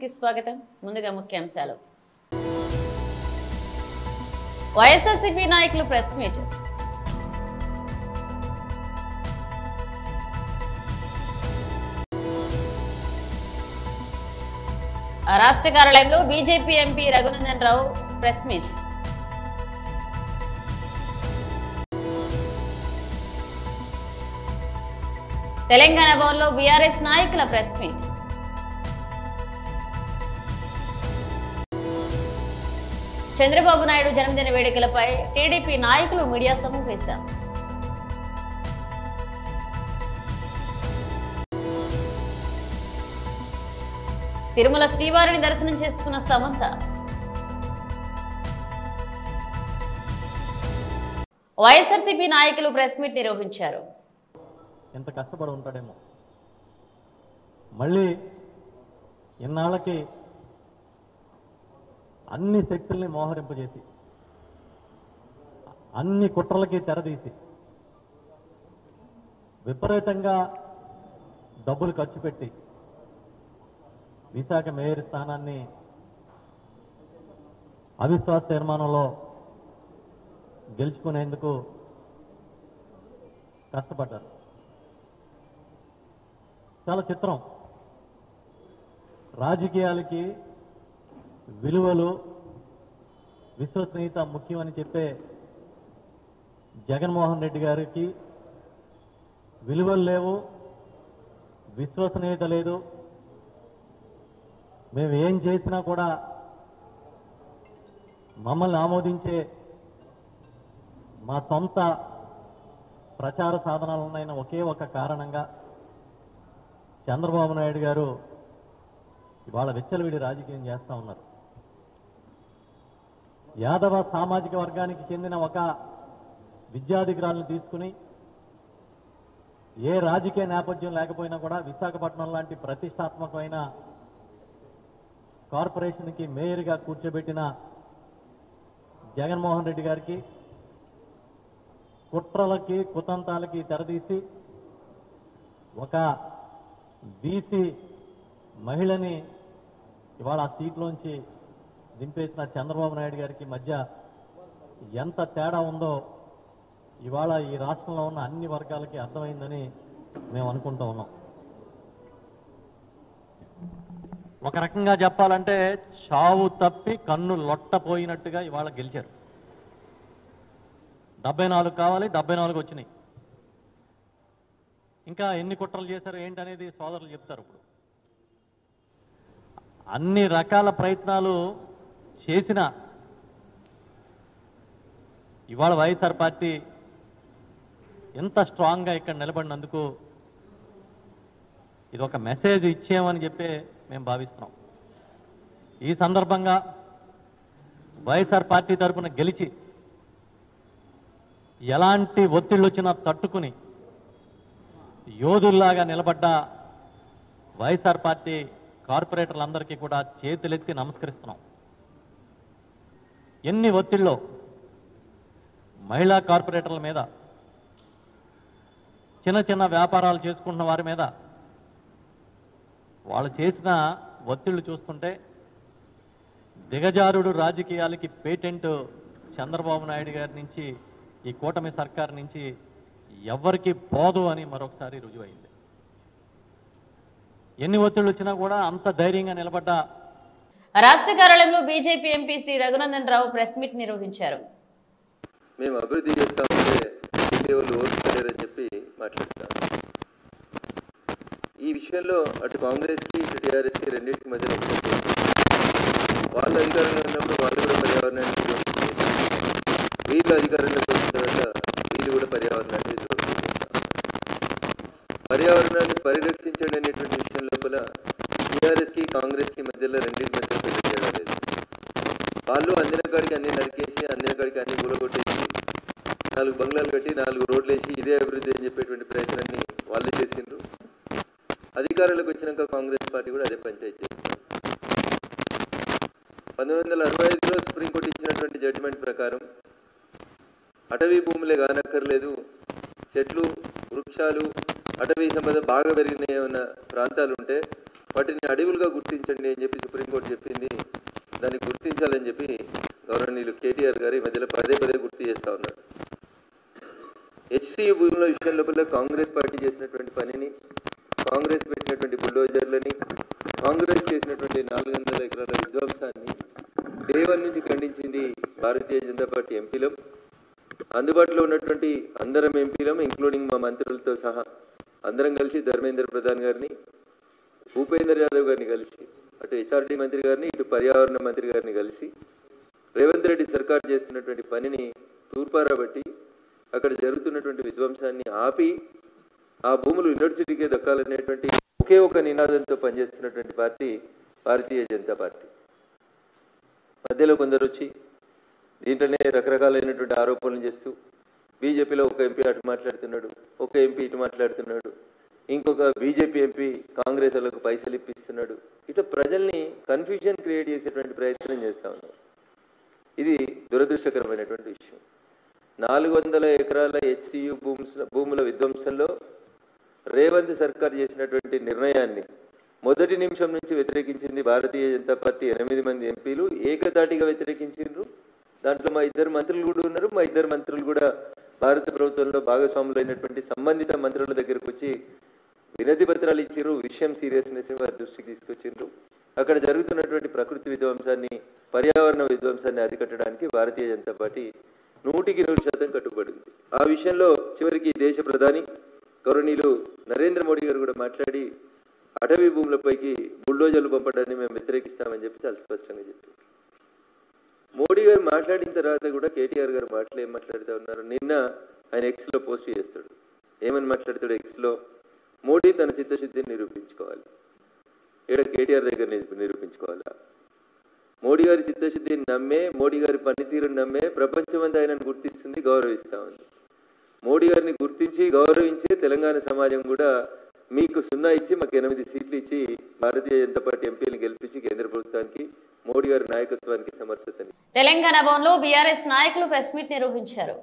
కి స్వాగతం. ముందుగా ముఖ్యాంశాలు. వైఎస్ఆర్సీపీ నాయకులు ప్రెస్ మీట్. రాష్ట్ర కార్యాలయంలో BJP MP Raghunandan Rao press meet. Telangana భవన్లో బీఆర్ఎస్ నాయకుల ప్రెస్ మీట్. చంద్రబాబు నాయుడు జన్మదిన వేడుకలపై టీడీపీ నాయకులు మీడియా సమావేశం. తిరుమల శ్రీవారిని దర్శనం చేసుకున్న సమంత. వైఎస్ఆర్సీపీ నాయకులు ప్రెస్ మీట్ నిర్వహించారు. ఎంత కష్టపడి ఉంటాడేమో, మళ్ళీ ఇన్నాళ్ళకి అన్ని శక్తుల్ని మోహరింపజేసి అన్ని కుట్రలకి తెరదీసి విపరీతంగా డబ్బులు ఖర్చు పెట్టి విశాఖ మేయర్ స్థానాన్ని అవిశ్వాస తీర్మానంలో గెలుచుకునేందుకు కష్టపడ్డారు. చాలా చిత్రం. రాజకీయాలకి విలువలు, విశ్వసనీయత ముఖ్యమని చెప్పే జగన్మోహన్ రెడ్డి గారికి విలువలు లేవు, విశ్వసనీయత లేదు. మేము ఏం చేసినా కూడా మమ్మల్ని ఆమోదించే మా సొంత ప్రచార సాధనాలు ఉన్నాయన్న ఒకే ఒక కారణంగా చంద్రబాబు నాయుడు గారు ఇవాళ విచ్చలవిడి రాజకీయం చేస్తూ ఉన్నారు. యాదవ సామాజిక వర్గానికి చెందిన ఒక విద్యాధికారులను తీసుకుని ఏ రాజకీయ నేపథ్యం లేకపోయినా కూడా విశాఖపట్నం లాంటి ప్రతిష్టాత్మకమైన కార్పొరేషన్కి మేయర్గా కూర్చోబెట్టిన జగన్మోహన్ రెడ్డి గారికి కుట్రలకి కుతంత్రాలకి తెరదీసి ఒక బీసీ మహిళని ఇవాళ ఆ సీట్లోంచి దింపేసిన చంద్రబాబు నాయుడు గారికి మధ్య ఎంత తేడా ఉందో ఇవాళ ఈ రాష్ట్రంలో ఉన్న అన్ని వర్గాలకి అర్థమైందని మేము అనుకుంటూ ఉన్నాం. ఒక రకంగా చెప్పాలంటే చావు తప్పి కన్ను లొట్టపోయినట్టుగా ఇవాళ గెలిచారు. 74 కావాలి, 74 వచ్చినాయి. ఇంకా ఎన్ని కుట్రలు చేశారు ఏంటనేది సోదరులు చెప్తారు. ఇప్పుడు అన్ని రకాల ప్రయత్నాలు చేసిన ఇవాళ వైఎస్ఆర్ పార్టీ ఎంత స్ట్రాంగ్గా ఇక్కడ నిలబడినందుకు ఇది ఒక మెసేజ్ ఇచ్చామని చెప్పి మేము భావిస్తున్నాం. ఈ సందర్భంగా వైఎస్ఆర్ పార్టీ తరఫున గెలిచి ఎలాంటి ఒత్తిళ్ళు వచ్చినా తట్టుకుని యోధుల్లాగా నిలబడ్డ వైఎస్ఆర్ పార్టీ కార్పొరేటర్లందరికీ కూడా చేతులెత్తి నమస్కరిస్తున్నాం. ఎన్ని ఒత్తిళ్ళు మహిళా కార్పొరేటర్ల మీద, చిన్న చిన్న వ్యాపారాలు చేసుకుంటున్న వారి మీద వాళ్ళు చేసిన ఒత్తిళ్లు చూస్తుంటే దిగజారుడు రాజకీయాలకి పేటెంట్ చంద్రబాబు నాయుడు గారి నుంచి, ఈ కూటమి సర్కార్ నుంచి ఎవ్వరికీ పోదు అని మరొకసారి రుజువైంది. ఎన్ని ఒత్తిళ్లు వచ్చినా కూడా అంత ధైర్యంగా నిలబడ్డ రాష్ట్ర కార్యాలయంలో BJP MP Shri Raghunandan Rao press meet నిర్వహించారు. మేము అభివృద్ధి చేస్తామంటే వాళ్ళు ఓర్చుకోలేరని చెప్పి మాట్లాడతాం. ఈ విషయంలో అటు కాంగ్రెస్కి ఇటు టీఆర్ఎస్కి రెండింటికి మధ్య వాళ్ళు అధికారంలో ఉన్నప్పుడు వాళ్ళు కూడా పర్యావరణాన్ని వీళ్ళు అధికారంలోకి వచ్చిన తర్వాత వీళ్ళు కూడా పర్యావరణాన్ని పర్యావరణాన్ని పరిరక్షించడం అనేటువంటి విషయం లోపల టీఆర్ఎస్కి కాంగ్రెస్కి మధ్యలో రెండింటి మధ్య పెద్ద తేడా లేదు. వాళ్ళు అందిన కాడికి అన్ని నరికేసి, అందిన కాడికి అన్ని కూలగొట్టేసి, 4 బంగ్లాలు కట్టి 4 రోడ్లు వేసి ఇదే అభివృద్ధి అని చెప్పేటువంటి ప్రయత్నాన్ని వాళ్ళే చేసిండ్రు. అధికారంలోకి వచ్చినాక కాంగ్రెస్ పార్టీ కూడా అదే పంచాయతీ చేస్తుంది. 1965లో సుప్రీంకోర్టు ఇచ్చినటువంటి జడ్జిమెంట్ ప్రకారం అటవీ భూములే కానక్కర్లేదు, చెట్లు, వృక్షాలు, అటవీ సంపద బాగా పెరిగినాయి ఉన్న ప్రాంతాలు ఉంటే వాటిని అడవులుగా గుర్తించండి అని చెప్పి సుప్రీంకోర్టు చెప్పింది. దాన్ని గుర్తించాలని చెప్పి గౌరవనీయులు కేటీఆర్ గారు ఈ మధ్యలో పదే గుర్తు చేస్తూ ఉన్నారు. హెచ్సియు భూముల విషయం లోపల కాంగ్రెస్ పార్టీ చేసినటువంటి పనిని, కాంగ్రెస్ పెట్టినటువంటి బుల్డోజర్లని, కాంగ్రెస్ చేసినటువంటి 400 ఎకరాల విధ్వంసాన్ని దేవన్ నుంచి ఖండించింది భారతీయ జనతా పార్టీ ఎంపీలం. అందుబాటులో ఉన్నటువంటి అందరం ఎంపీలం, ఇంక్లూడింగ్ మా మంత్రులతో సహా అందరం కలిసి ధర్మేంద్ర ప్రధాన్ గారిని, భూపేందర్ యాదవ్ గారిని కలిసి, అటు హెచ్ఆర్డీ మంత్రి గారిని, ఇటు పర్యావరణ మంత్రి గారిని కలిసి రేవంత్ రెడ్డి సర్కార్ చేస్తున్నటువంటి పనిని తూర్పారబట్టి అక్కడ జరుగుతున్నటువంటి విధ్వంసాన్ని ఆపి ఆ భూములు యూనివర్సిటీకే దక్కాలనేటువంటి ఒకే ఒక నినాదంతో పనిచేస్తున్నటువంటి పార్టీ భారతీయ జనతా పార్టీ. మధ్యలో కొందరు వచ్చి దీంట్లోనే రకరకాలైనటువంటి ఆరోపణలు చేస్తూ బీజేపీలో ఒక ఎంపీ అటు మాట్లాడుతున్నాడు, ఒక ఎంపీ ఇటు మాట్లాడుతున్నాడు, ఇంకొక బీజేపీ ఎంపీ కాంగ్రెస్ వాళ్ళకు పైసలు ఇప్పిస్తున్నాడు. ఇట్లా ప్రజల్ని కన్ఫ్యూజన్ క్రియేట్ చేసేటువంటి ప్రయత్నం చేస్తూ ఉన్నారు. ఇది దురదృష్టకరమైనటువంటి విషయం. 400 ఎకరాల హెచ్సియు భూముల విధ్వంసంలో రేవంత్ సర్కార్ చేసినటువంటి నిర్ణయాన్ని మొదటి నిమిషం నుంచి వ్యతిరేకించింది భారతీయ జనతా పార్టీ 8 మంది ఎంపీలు ఏకతాటిగా వ్యతిరేకించారు. దాంట్లో మా 2 మంత్రులు కూడా ఉన్నారు. మా 2 మంత్రులు కూడా భారత ప్రభుత్వంలో భాగస్వాములైనటువంటి సంబంధిత మంత్రుల దగ్గరకు వచ్చి వినతి పత్రాలు ఇచ్చారు. విషయం సీరియస్నెస్ వారి దృష్టికి తీసుకొచ్చిండ్రు. అక్కడ జరుగుతున్నటువంటి ప్రకృతి విధ్వంసాన్ని, పర్యావరణ విధ్వంసాన్ని అరికట్టడానికి భారతీయ జనతా పార్టీ 100% కట్టుబడింది. ఆ విషయంలో చివరికి దేశ ప్రధాని గౌరవనీయులు నరేంద్ర మోడీ గారు కూడా మాట్లాడి అటవీ భూములపైకి బుల్డోజర్లు పంపడాన్ని మేము వ్యతిరేకిస్తామని చెప్పి చాలా స్పష్టంగా చెప్పారు. మోడీ గారు మాట్లాడిన తర్వాత కూడా కేటీఆర్ గారు మాటలు ఏం మాట్లాడుతూ ఉన్నారు? నిన్న ఆయన ఎక్స్లో పోస్ట్ చేస్తాడు. ఏమని మాట్లాడతాడు ఎక్స్లో? మోడీ తన చిత్తశుద్ధిని నిరూపించుకోవాలి. ఇక్కడ కేటీఆర్ దగ్గర నిరూపించుకోవాలా? మోడీ గారి చిత్తశుద్ధిని నమ్మే, మోడీ గారి పనితీరుని నమ్మే ప్రపంచమంతా ఆయనను గుర్తిస్తుంది, గౌరవిస్తూ ఉంది. మోడీ గారిని గుర్తించి గౌరవించే తెలంగాణ సమాజం కూడా మీకు 0 ఇచ్చి మాకు 8 సీట్లు ఇచ్చి భారతీయ జనతా పార్టీ ఎంపీలను గెలిపించి కేంద్ర ప్రభుత్వానికి, మోడీ గారి నాయకత్వానికి సమర్థతని. తెలంగాణ భవన్లో బీఆర్ఎస్ నాయకులు ప్రెస్ మీట్ నిర్వహించారు.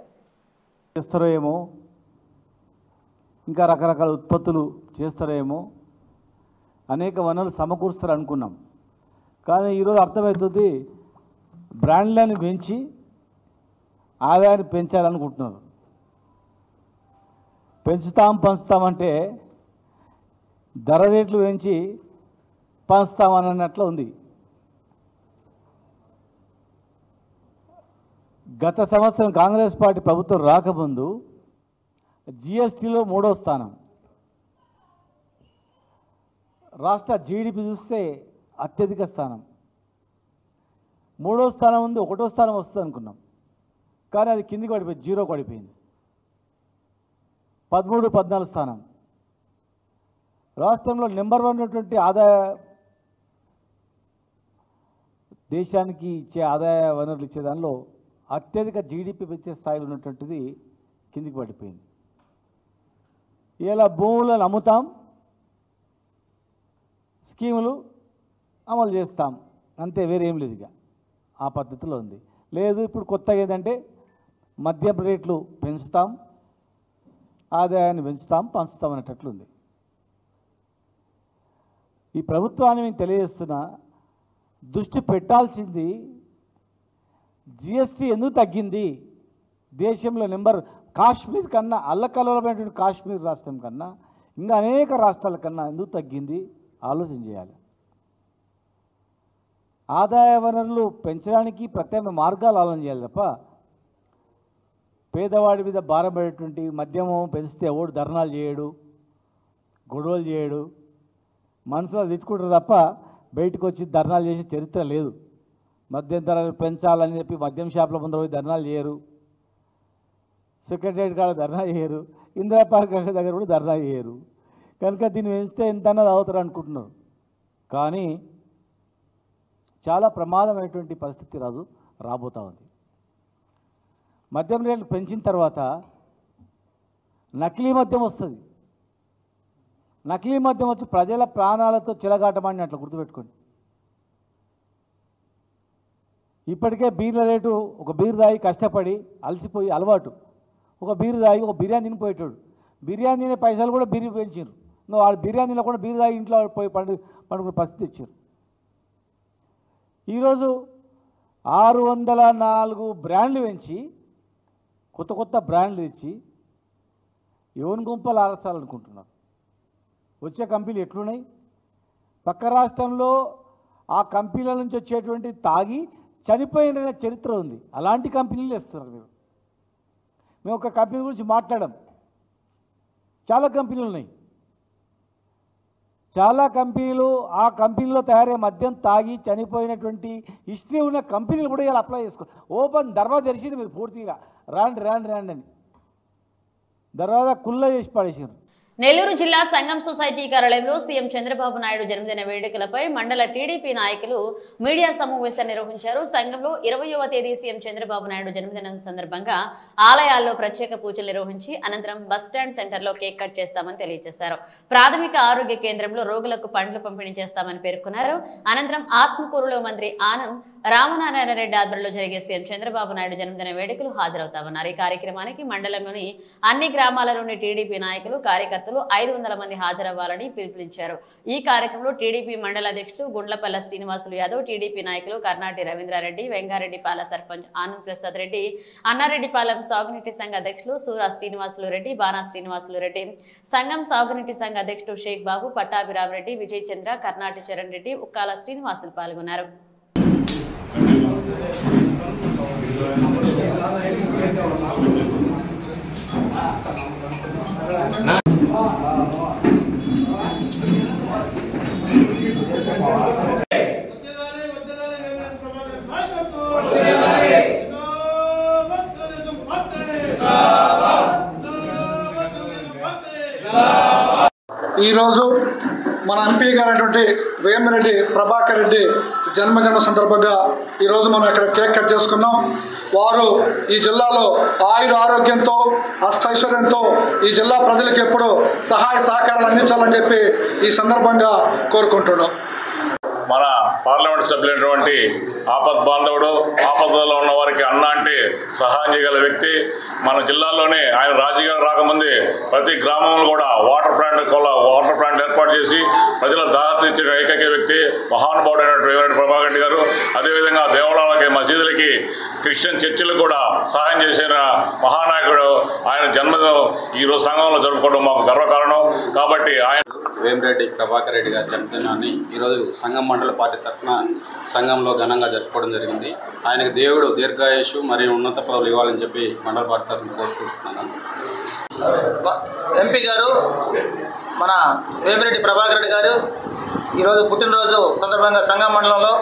చేస్తారో ఏమో, ఇంకా రకరకాల ఉత్పత్తులు చేస్తారో ఏమో, అనేక వనరులు సమకూరుస్తారు అనుకున్నాం. కానీ ఈరోజు అర్థమవుతుంది, బ్రాండ్లను పెంచి ఆదాయాన్ని పెంచాలనుకుంటున్నారు. పంచుతామంటే ధర రేట్లు పెంచి పంచుతామన్నట్లు ఉంది. గత సంవత్సరం కాంగ్రెస్ పార్టీ ప్రభుత్వం రాకముందు జిఎస్టీలో 3వ స్థానం, రాష్ట్ర జీడిపి చూస్తే అత్యధిక స్థానం. 3వ స్థానం ఉంది, 1వ స్థానం వస్తుంది అనుకున్నాం. కానీ అది కిందికి పడిపోయింది, 0 పడిపోయింది. 13, 14 స్థానం. రాష్ట్రంలో నెంబర్ 1 ఉన్నటువంటి ఆదాయ, దేశానికి ఇచ్చే ఆదాయ వనరులు ఇచ్చే దానిలో అత్యధిక జీడిపి పెంచే స్థాయిలో ఉన్నటువంటిది కిందికి పడిపోయింది. ఇలా భూములను అమ్ముతాం, స్కీములు అమలు చేస్తాం, అంతే, వేరేం లేదు. ఇక ఆ పద్ధతిలో ఉంది. లేదు ఇప్పుడు కొత్తగా ఏంటంటే మద్యం రేట్లు పెంచుతాం, ఆదాయాన్ని పెంచుతాం, పంచుతాం అనేటట్లుంది. ఈ ప్రభుత్వాన్ని మేము తెలియజేస్తున్నా, దృష్టి పెట్టాల్సింది జిఎస్టీ ఎందుకు తగ్గింది, దేశంలో కాశ్మీర్ కన్నా, అల్లకల్లోలమైనటువంటి కాశ్మీర్ రాష్ట్రం కన్నా ఇంకా అనేక రాష్ట్రాల కన్నా ఎందుకు తగ్గింది ఆలోచన చేయాలి. ఆదాయ వనరులు పెంచడానికి ప్రత్యామ్నాయ మార్గాలు ఆలోచన చేయాలి తప్ప పేదవాడి మీద భారం పడేటువంటి మద్యము పెంచితే ఎవడు ధర్నాలు చేయడు, గొడవలు చేయడు, మనసులో తిట్టుకుంటారు తప్ప బయటకు వచ్చి ధర్నాలు చేసే చరిత్ర లేదు. మద్యం ధరలు పెంచాలని చెప్పి మద్యం షాపుల ముందర పోయి ధర్నాలు చేయరు, సెక్రటరియట్ కాడ ధర్నా చేయరు, ఇందిరా పార్క్ దగ్గర కూడా ధర్నా చేయరు. కనుక దీన్ని పెంచితే ఎంత అన్నది అవుతారు అనుకుంటున్నారు. కానీ చాలా ప్రమాదమైనటువంటి పరిస్థితి రాబోతూ ఉంది. మద్యం రేట్లు పెంచిన తర్వాత నకిలీ మద్యం వస్తుంది. నకిలీ మద్యం వచ్చి ప్రజల ప్రాణాలతో చిలగాటమని అట్లా గుర్తుపెట్టుకోండి. ఇప్పటికే బీర్ల రేటు, ఒక బీరు తాగి కష్టపడి అలసిపోయి అలవాటు, ఒక బీరు తాగి ఒక బిర్యానీ తినిపోయేటోడు, బిర్యానీ తినే పైసలు కూడా పెంచారు. నువ్వు వాళ్ళు బిర్యానీలో కూడా బీరు తాగి ఇంట్లో పోయి పండుకునే పరిస్థితి ఇచ్చారు. ఈరోజు 604 బ్రాండ్లు పెంచి కొత్త కొత్త బ్రాండ్లు ఇచ్చి యువన్ గుంపలు ఆరచాలనుకుంటున్నారు. వచ్చే కంపెనీలు ఎట్లున్నాయి? పక్క రాష్ట్రంలో ఆ కంపెనీల నుంచి వచ్చేటువంటి తాగి చనిపోయిన చరిత్ర ఉంది. అలాంటి కంపెనీలు ఇస్తున్నారు మీరు. మేము ఒక కంపెనీ గురించి మాట్లాడాం. చాలా కంపెనీలు ఉన్నాయి. చాలా కంపెనీలు ఆ కంపెనీలో తయారయ్యే మద్యం తాగి చనిపోయినటువంటి హిస్టరీ ఉన్న కంపెనీలు కూడా ఇలా అప్లై చేసుకో. ఓపెన్ దర్వాజా తెరిచింది మీరు పూర్తిగా రాండి అని దర్వాజా కుల్ల చేసి పడేసారు. నెల్లూరు జిల్లా సంగం సొసైటీ కార్యాలయంలో సీఎం చంద్రబాబు నాయుడు జన్మదిన వేడుకలపై మండల టీడీపీ నాయకులు మీడియా సమావేశాన్ని నిర్వహించారు. సంఘంలో 20వ తేదీ సీఎం చంద్రబాబు నాయుడు జన్మదినం సందర్భంగా ఆలయాల్లో ప్రత్యేక పూజలు నిర్వహించి అనంతరం బస్టాండ్ సెంటర్లో కేక్ కట్ చేస్తామని తెలియజేశారు. ప్రాథమిక ఆరోగ్య కేంద్రంలో రోగులకు పండ్లు పంపిణీ చేస్తామని పేర్కొన్నారు. అనంతరం ఆత్మకూరులో మంత్రి ఆనం రామనారాయణ రెడ్డి ఆధ్వర్యంలో జరిగే సీఎం చంద్రబాబు నాయుడు జన్మదిన వేడుకలు హాజరవుతామన్నారు. ఈ కార్యక్రమానికి మండలంలోని అన్ని గ్రామాలలోని టీడీపీ నాయకులు కార్యకర్తలు 500 మంది హాజరవ్వాలని పిలుపునిచ్చారు. ఈ కార్యక్రమంలో టీడీపీ మండల అధ్యక్షులు గుండ్లపల్ల శ్రీనివాసులు యాదవ్, టీడీపీ నాయకులు కర్నాటి రవీంద్రారెడ్డి, వెంగారెడ్డిపాల సర్పంచ్ ఆనంద్ ప్రసాద్ రెడ్డి, అన్నారెడ్డిపాలెం సాగునీటి సంఘ అధ్యక్షులు సూరా శ్రీనివాసులు రెడ్డి, బాణా శ్రీనివాసులు రెడ్డి, సంఘం సాగునీటి సంఘ అధ్యక్షుడు షేక్ బాబు, పట్టాభిరామ్ రెడ్డి, విజయ్ చంద్ర, కర్నాటి చరణ్ రెడ్డి, ఉక్కాల శ్రీనివాసులు పాల్గొన్నారు. ఈరోజు మన ఎంపీ గారైనటువంటి వేమిరెడ్డి ప్రభాకర్ రెడ్డి జన్మదిన సందర్భంగా ఈరోజు మనం ఇక్కడ కేక్ కట్ చేసుకున్నాం. వారు ఈ జిల్లాలో ఆరోగ్యంతో అష్టైశ్వర్యంతో ఈ జిల్లా ప్రజలకు ఎప్పుడూ సహాయ సహకారాలు అందించాలని చెప్పి ఈ సందర్భంగా కోరుకుంటున్నాం. మన పార్లమెంట్ సభ్యులైనటువంటి ఆపద్ బాంధవుడు, ఆపదలో ఉన్న వారికి అన్న అంటే సహాయం చేయగల వ్యక్తి. మన జిల్లాలోనే ఆయన రాజకీయాలు రాకముందే ప్రతి గ్రామంలో కూడా వాటర్ ప్లాంట్ ఏర్పాటు చేసి ప్రజల దాహతీర్చిన ఏకైక వ్యక్తి మహానుభావుడైనటువంటి ప్రభాకర్ రెడ్డి గారు. అదేవిధంగా దేవాలయాలకి, మసీదులకి, క్రిస్టియన్ చర్చిలకు కూడా సహాయం చేసిన మహానాయకుడు. ఆయన జన్మదినం ఈరోజు సంఘంలో జరుపుకోవడం మాకు గర్వకారణం. కాబట్టి ఆయన వేమిరెడ్డి ప్రభాకర్ రెడ్డి గారి జన్మదినాన్ని ఈరోజు సంఘం మండల పార్టీ తరఫున సంఘంలో ఘనంగా జరుపుకోవడం జరిగింది. ఆయనకు దేవుడు దీర్ఘాయుషు మరియు ఉన్నత పదవులు ఇవ్వాలని చెప్పి మండల పార్టీ తరఫున కోరుకుంటున్నాను. ఎంపీ గారు మన వేమిరెడ్డి ప్రభాకర్ రెడ్డి గారు ఈరోజు పుట్టినరోజు సందర్భంగా సంఘం మండలంలో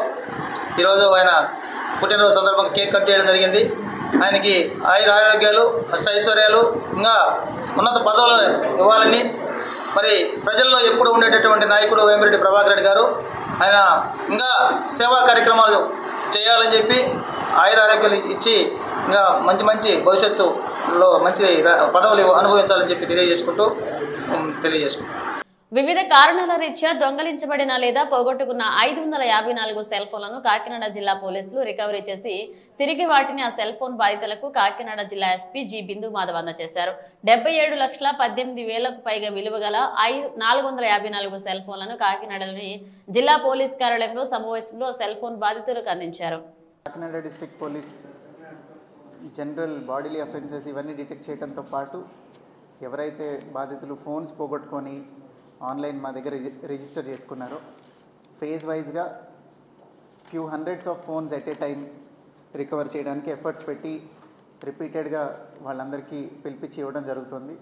ఈరోజు ఆయన పుట్టినరోజు సందర్భంగా కేక్ కట్ చేయడం జరిగింది. ఆయనకి ఆరోగ్యాలు, అష్టైశ్వర్యాలు, ఇంకా ఉన్నత పదవులు ఇవ్వాలని, మరి ప్రజల్లో ఎప్పుడు ఉండేటటువంటి నాయకుడు వేమిరెడ్డి ప్రభాకర్ రెడ్డి గారు. ఆయన ఇంకా సేవా కార్యక్రమాలు చేయాలని చెప్పి ఆరోగ్యాలు ఇచ్చి ఇంకా మంచి భవిష్యత్తులో మంచి పదవులు అనుభవించాలని చెప్పి తెలియజేసుకుంటూ వివిధ కారణాల రీత్యా దొంగలించబడిన లేదా పోగొట్టుకున్న 554 సెల్ ఫోన్లను కాకినాడ జిల్లా పోలీసులు రికవరీ చేసి తిరిగి వాటిని ఆ సెల్ ఫోన్ బాధితులకు కాకినాడ జిల్లా ఎస్పీ జి బిందు మాధవ్ అందజేశారు. 77,18,000కు పైగా విలువ గల 454 సెల్ ఫోన్లను కాకినాడలోని జిల్లా పోలీస్ కార్యాలయంలో సమావేశంలో సెల్ ఫోన్ బాధితులకు అందించారు. Kakinada district police general bodily offences ఇవన్నీ డిటెక్ట్ చేయడంతో పాటు ఎవరైతే బాధితులు ఫోన్స్ పోగొట్టుకొని ఆన్లైన్ మా దగ్గర రిజిస్టర్ చేసుకున్నారో ఫేజ్ వైజ్గా few hundreds of phones at a time recover చేయడానికి ఎఫర్ట్స్ పెట్టి రిపీటెడ్గా వాళ్ళందరికీ పిలిపించి ఇవ్వడం జరుగుతుంది.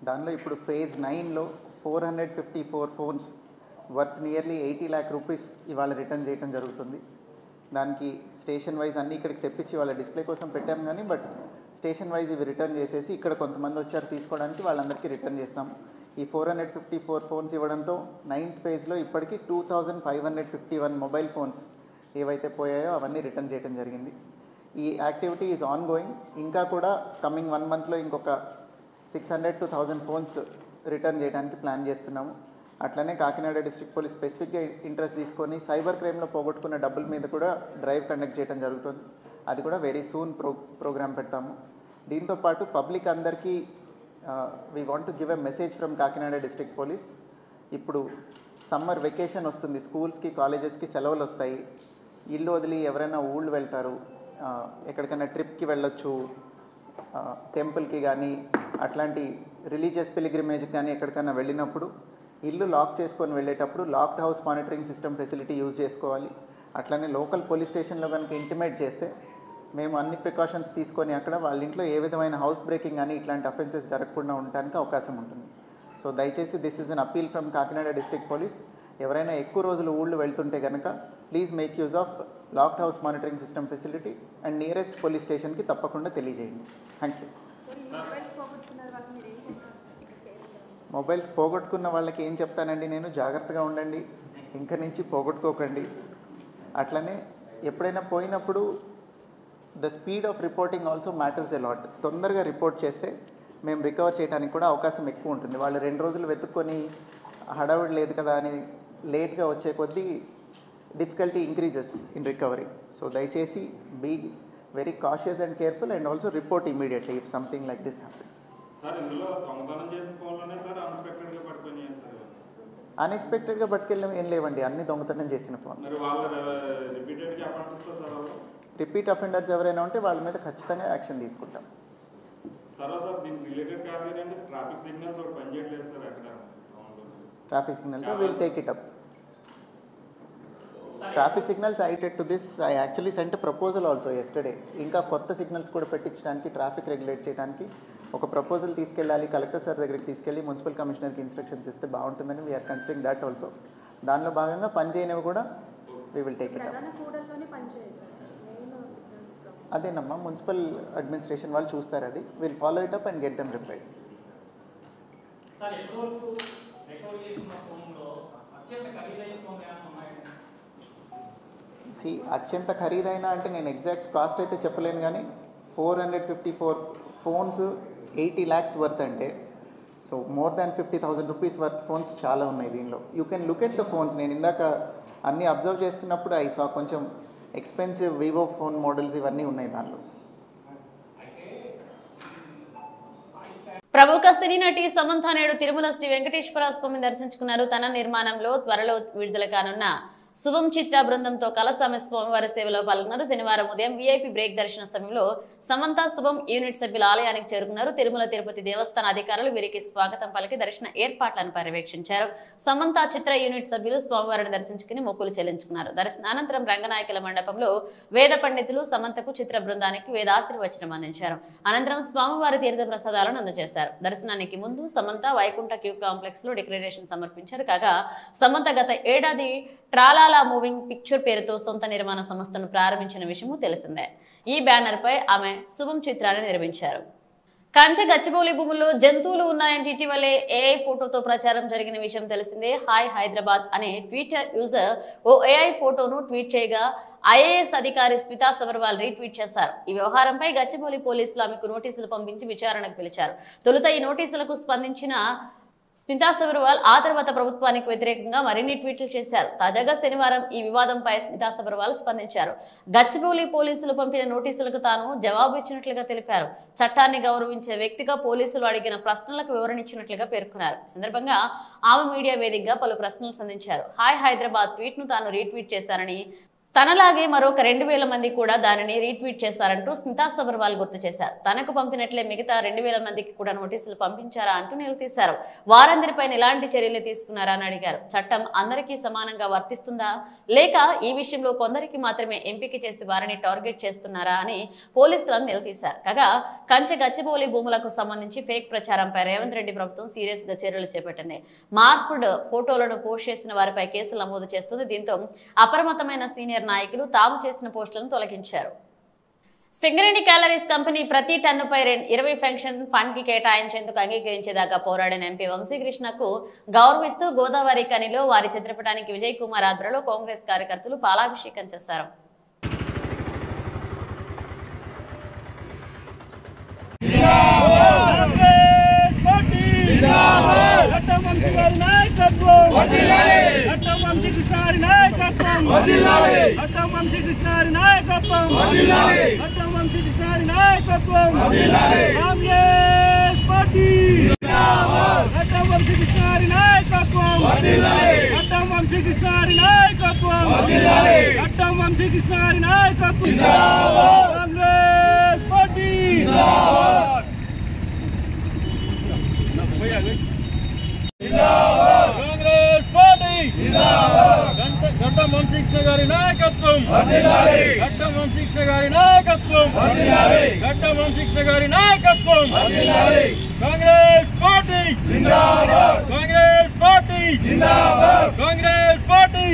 దానిలో ఇప్పుడు ఫేజ్ 9లో 454 phones worth nearly 80 lakh rupees ఇవాళ రిటర్న్ చేయడం జరుగుతుంది. దానికి స్టేషన్ వైజ్ అన్నీ ఇక్కడికి తెప్పించి వాళ్ళ డిస్ప్లే కోసం పెట్టాం కానీ బట్ స్టేషన్ వైజ్ ఇవి రిటర్న్ చేసేసి ఇక్కడ కొంతమంది వచ్చారు తీసుకోవడానికి, వాళ్ళందరికీ రిటర్న్ చేస్తాం. ఈ 454 ఫోన్స్ ఇవ్వడంతో 9th ఫేజ్లో ఇప్పటికీ 2551 మొబైల్ ఫోన్స్ ఏవైతే పోయాయో అవన్నీ రిటర్న్ చేయడం జరిగింది. ఈ యాక్టివిటీ ఈజ్ ఆన్ గోయింగ్. ఇంకా కూడా కమింగ్ 1 monthలో ఇంకొక 600 to 1000 ఫోన్స్ రిటర్న్ చేయడానికి ప్లాన్ చేస్తున్నాము. అట్లనే కాకినాడ డిస్ట్రిక్ట్ పోలీస్ స్పెసిఫిక్గా ఇంట్రెస్ట్ తీసుకొని సైబర్ క్రైమ్లో పోగొట్టుకున్న డబ్బుల మీద కూడా డ్రైవ్ కండక్ట్ చేయడం జరుగుతుంది. అది కూడా వెరీ సూన్ ప్రోగ్రామ్ పెడతాము. దీంతోపాటు పబ్లిక్ అందరికీ we want to give a message from Kakinada district police. ఇప్పుడు సమ్మర్ వెకేషన్ వస్తుంది, స్కూల్స్కి కాలేజెస్కి సెలవులు వస్తాయి, ఇల్లు వదిలి ఎవరైనా ఊళ్ళు వెళ్తారు, ఎక్కడికైనా ట్రిప్కి వెళ్ళొచ్చు, టెంపుల్కి కానీ అట్లాంటి రిలీజియస్ పిలిగ్రిమేజ్కి కానీ ఎక్కడికైనా వెళ్ళినప్పుడు ఇల్లు లాక్ చేసుకొని వెళ్ళేటప్పుడు locked house monitoring system facility use చేసుకోవాలి. అట్లనే లోకల్ పోలీస్ స్టేషన్లో కనుక ఇంటిమేట్ చేస్తే మేము అన్ని ప్రికాషన్స్ తీసుకొని అక్కడ వాళ్ళ ఇంట్లో ఏ విధమైన హౌస్ బ్రేకింగ్ కానీ ఇట్లాంటి అఫెన్సెస్ జరగకుండా ఉండడానికి అవకాశం ఉంటుంది. సో దయచేసి this is an appeal from Kakinada district police. ఎవరైనా ఎక్కువ రోజులు ఊళ్ళు వెళ్తుంటే కనుక please make use of locked house monitoring system facility and nearest police స్టేషన్కి తప్పకుండా తెలియజేయండి. Thank you. మొబైల్స్ పోగొట్టుకున్న వాళ్ళకి ఏం చెప్తానండి నేను, జాగ్రత్తగా ఉండండి, ఇంక నుంచి పోగొట్టుకోకండి. అట్లనే ఎప్పుడైనా పోయినప్పుడు the speed of reporting also matters a lot. తొందరగా రిపోర్ట్ చేస్తే మేము రికవర్ చేయడానికి కూడా అవకాశం ఎక్కువ ఉంటుంది. వాళ్ళు 2 రోజులు వెతుక్కొని హడావిడి లేదు కదా అని లేట్గా వచ్చే కొద్దీ difficulty increases in recovery. So దయచేసి be very cautious and careful and also report immediately if something like this happens. అన్ఎక్స్పెక్టెడ్గా పట్టుకెళ్ళడం ఏం లేవండి, అన్ని దొంగతనం చేసిన ఫోన్. రిపీట్ అఫెండర్స్ ఎవరైనా ఉంటే వాళ్ళ మీద ఖచ్చితంగా యాక్షన్ తీసుకుంటాం. Traffic signals will take it up. Traffic signals I టెడ్ to this, I actually sent proposal also yesterday. ఇంకా కొత్త సిగ్నల్స్ కూడా పెట్టించడానికి, ట్రాఫిక్ రెగ్యులేట్ చేయడానికి ఒక ప్రపోజల్ తీసుకెళ్ళాలి, కలెక్టర్ సార్ దగ్గరికి తీసుకెళ్ళి మున్సిపల్ కమిషనర్కి ఇన్స్ట్రక్షన్స్ ఇస్తే బాగుంటుందని వీఆర్ కన్సిడరింగ్ దాట్ ఆల్సో. దానిలో భాగంగా పనిచేయనివి కూడా we will take it up. అదేనమ్మా, మున్సిపల్ అడ్మినిస్ట్రేషన్ వాళ్ళు చూస్తారు, అది will follow it up and get them replied. అత్యంత ఖరీదైన అంటే నేను ఎగ్జాక్ట్ కాస్ట్ అయితే చెప్పలేను, కానీ 454 ఫోన్స్ 80 lakhs వర్త్ అంటే, so more than 50,000 rupees worth phones చాలా ఉన్నాయి దీనిలో. You can look at the phones. నేను ఇందాక అన్నీ అబ్జర్వ్ చేస్తున్నప్పుడు ఐ సా కొంచెం ఎక్స్పెన్సివ్ వివో ఫోన్ మోడల్స్ ఇవన్నీ ఉన్నాయి దానిలో. ప్రముఖ సినీ నటి సమంత నేడు తిరుమల శ్రీ వెంకటేశ్వర స్వామిని దర్శించుకున్నారు. తన నిర్మాణంలో త్వరలో విడుదల కానున్న శుభం చిత్ర బృందంతో కలసామె స్వామివారి సేవలో పాల్గొన్నారు. శనివారం ఉదయం వీఐపీ బ్రేక్ దర్శన సమయంలో సమంత శుభం యూనిట్ సభ్యులు ఆలయానికి చేరుకున్నారు. తిరుమల తిరుపతి దేవస్థాన అధికారులు వీరికి స్వాగతం పలికి దర్శన ఏర్పాట్లను పర్యవేక్షించారు. సమంత చిత్ర యూనిట్ సభ్యులు స్వామివారిని దర్శించుకుని మొక్కులు చెల్లించుకున్నారు. దర్శనానంతరం రంగనాయకుల మండపంలో వేద పండితులు సమంతకు చిత్ర బృందానికి వేదాశీర్వచనం అందించారు. అనంతరం స్వామివారి తీర్థ ప్రసాదాలను అందజేశారు. దర్శనానికి ముందు సమంత వైకుంఠ క్యూ కాంప్లెక్స్ లో డిక్లరేషన్ సమర్పించారు. కాగా సమంత గత ఏడాది ట్రాలాలా మూవింగ్ పిక్చర్ పేరుతో సొంత నిర్మాణ సంస్థను ప్రారంభించిన విషయము తెలిసిందే. ఈ బ్యానర్ పై ఆమె శుభం చిత్రాన్ని నిర్మించారు. కంచె గచ్చిబౌలి భూముల్లో జంతువులు ఉన్నాయంటే ఇటీవలే ఏఐ ఫోటోతో ప్రచారం జరిగిన విషయం తెలిసిందే. హాయ్ హైదరాబాద్ అనే ట్విట్టర్ యూజర్ ఓ ఏఐ ఫోటోను ట్వీట్ చేయగా ఐఏఎస్ అధికారి స్మితా సబర్వాల్ రీట్వీట్ చేశారు. ఈ వ్యవహారంపై గచ్చిబౌలి పోలీసులు ఆమెకు నోటీసులు పంపించి విచారణకు పిలిచారు. తొలుత ఈ నోటీసులకు స్పందించిన స్మితా సబర్వాల్ ఆ తర్వాత ప్రభుత్వానికి వ్యతిరేకంగా మరిన్ని ట్వీట్లు చేశారు. తాజాగా శనివారం ఈ వివాదంపై స్మితా సబర్వాల్ స్పందించారు. గచ్చిబౌలి పోలీసులు పంపిన నోటీసులకు తాను జవాబు ఇచ్చినట్లుగా తెలిపారు. చట్టాన్ని గౌరవించే వ్యక్తిగా పోలీసులు అడిగిన ప్రశ్నలకు వివరణ ఇచ్చినట్లుగా పేర్కొన్నారు. ఈ సందర్భంగా ఆమె మీడియా వేదికగా పలు ప్రశ్నలు సంధించారు. హాయ్ హైదరాబాద్ ట్వీట్ ను తాను రీట్వీట్ చేశారని, తనలాగే మరొక 2,000 మంది కూడా దానిని రీట్వీట్ చేశారంటూ స్మితా సబర్వాల్ గుర్తు చేశారు. తనకు పంపినట్లే మిగతా 2,000 మందికి కూడా నోటీసులు పంపించారా అంటూ నిలదీశారు. వారందరిపైన ఎలాంటి చర్యలు తీసుకున్నారా అని అడిగారు. చట్టం అందరికీ సమానంగా వర్తిస్తుందా, లేక ఈ విషయంలో కొందరికి మాత్రమే ఎంపిక చేసి వారిని టార్గెట్ చేస్తున్నారా అని పోలీసులను నిలదీశారు. కాగా కంచె గచ్చిబౌలి భూములకు సంబంధించి ఫేక్ ప్రచారంపై రేవంత్ రెడ్డి ప్రభుత్వం సీరియస్ గా చర్యలు చేపట్టింది. మార్పుడ్ ఫోటోలను పోస్ట్ చేసిన వారిపై కేసులు నమోదు చేస్తుంది. దీంతో అప్రమత్తమైన సీనియర్ నాయకులు తాము చేసిన పోస్టులను తొలగించారు. సింగరేణి క్యాలరీస్ కంపెనీ ప్రతి టన్నుపై 20 పెన్షన్ ఫండ్ కి కేటాయించేందుకు అంగీకరించేదాకా పోరాడిన ఎంపీ వంశీకృష్ణకు గౌరవిస్తూ గోదావరి కనిలో వారి చిత్రపటానికి విజయ్ కుమార్ ఆధ్వర్యంలో కాంగ్రెస్ కార్యకర్తలు పాలాభిషేకం చేశారు. గడ్డం వంశీకృష్ణ గారి నాయకత్వం, గడ్డం వంశీకృష్ణ గారి నాయకత్వం, గడ్డం వంశీకృష్ణ గారి నాయకత్వం. కాంగ్రెస్ పార్టీ కాంగ్రెస్ పార్టీ గడ్డం వంశీకృష్ణ గారి నాయకత్వం, గడ్డం వంశీకృష్ణ గారి నాయకత్వం, గడ్డం వంశీకృష్ణ గారి నాయకత్వం. Congress party Congress party Congress party.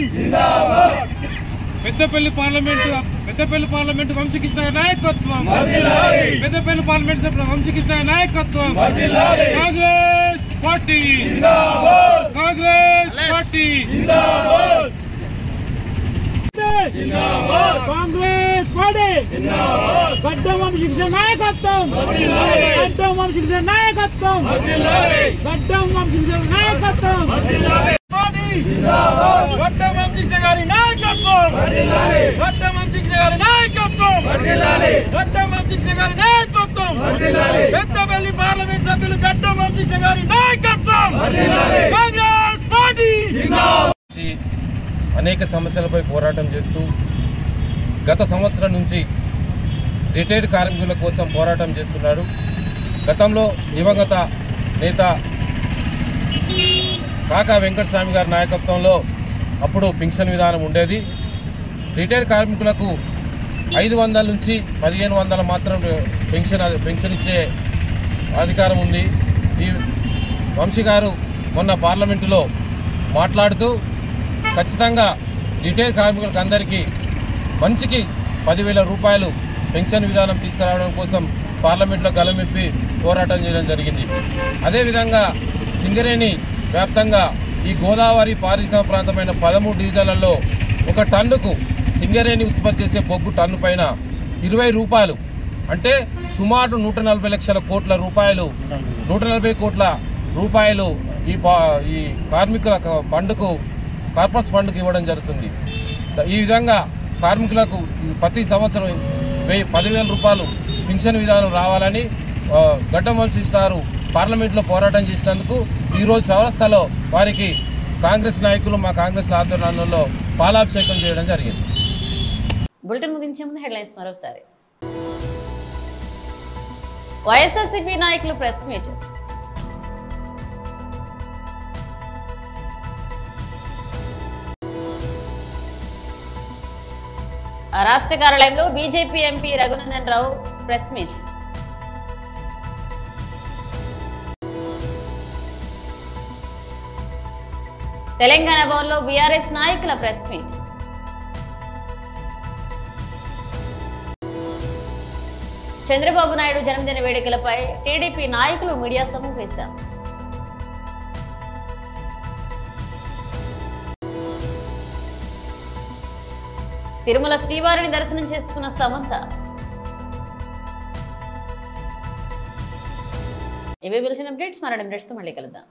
Peddapalli parliament Vamshikrishna నాయకత్వం, పెద్దపల్లి పార్లమెంట్ సభ్యుల వంశీకృష్ణ నాయకత్వం. Congress party Congress party Congress party. Gaddam Vamshikrishna నాయకత్వం, గడ్డం వంశీకృష్ణ నాయకత్వం, గడ్డం వంశీకృష్ణ నాయకత్వం. గడ్డం వంశీకృష్ణ గారి నాయకత్వం, గడ్డం వంశీకృష్ణ గారి నాయకత్వం, గడ్డం వంశీకృష్ణ గారి నాయకత్వం. పెద్దపల్లి పార్లమెంట్ సభ్యులు గడ్డం వంశీకృష్ణ గారి నాయకత్వం. కాంగ్రెస్ పార్టీ. అనేక సమస్యలపై పోరాటం చేస్తూ గత సంవత్సరం నుంచి రిటైర్డ్ కార్మికుల కోసం పోరాటం చేస్తున్నారు. గతంలో దివంగత నేత కాకా వెంకటస్వామి గారి నాయకత్వంలో అప్పుడు పెన్షన్ విధానం ఉండేది. రిటైర్డ్ కార్మికులకు 500 నుంచి 1500 మాత్రం పెన్షన్ ఇచ్చే అధికారం ఉంది. ఈ వంశీ గారు మొన్న పార్లమెంటులో మాట్లాడుతూ ఖచ్చితంగా రిటైర్డ్ కార్మికులకు అందరికీ మనిషికి 10,000 రూపాయలు పెన్షన్ విధానం తీసుకురావడం కోసం పార్లమెంట్లో గలమెప్పి పోరాటం చేయడం జరిగింది. అదేవిధంగా సింగరేణి వ్యాప్తంగా ఈ గోదావరి పారిశ్రామిక ప్రాంతమైన 13 డివిజన్లలో ఒక టన్నుకు సింగరేణి ఉత్పత్తి చేసే బొగ్గు టన్ను పైన 20 రూపాయలు అంటే సుమారు 140 లక్షల కోట్ల రూపాయలు 140 కోట్ల రూపాయలు ఈ కార్మికుల ఫండ్కు కార్పొరేట్ ఫండ్కు ఇవ్వడం జరుగుతుంది. ఈ విధంగా కార్మికులకు ప్రతి సంవత్సరం 10,000 రూపాయలు పెన్షన్ విధానం రావాలని గడ్డం వంశీకృష్ణ గారు పార్లమెంట్లో పోరాటం చేసినందుకు ఈరోజు చౌరస్తాలో వారికి కాంగ్రెస్ నాయకులు మా కాంగ్రెస్ ఆధ్వర్యంలో పాలాభిషేకం చేయడం జరిగింది. బులెటిన్ ముగించే ముందు హెడ్లైన్స్ మరోసారి. వైఎస్ఆర్సీపీ నాయకులు ప్రెస్ మీట్. రాష్ట్ర కార్యాలయంలో BJP MP Raghunandan Rao press meet. Telangana భవన్లో బీఆర్ఎస్ నాయకుల ప్రెస్ మీట్. చంద్రబాబు నాయుడు జన్మదిన వేడుకలపై టీడీపీ నాయకులు మీడియా సమావేశం. తిరుమల శ్రీవారిని దర్శనం చేసుకున్న సమంత. ఇవే పిలిచిన అప్డేట్స్ మరణ అప్డేట్స్తో మళ్ళీ కలుద్దాం.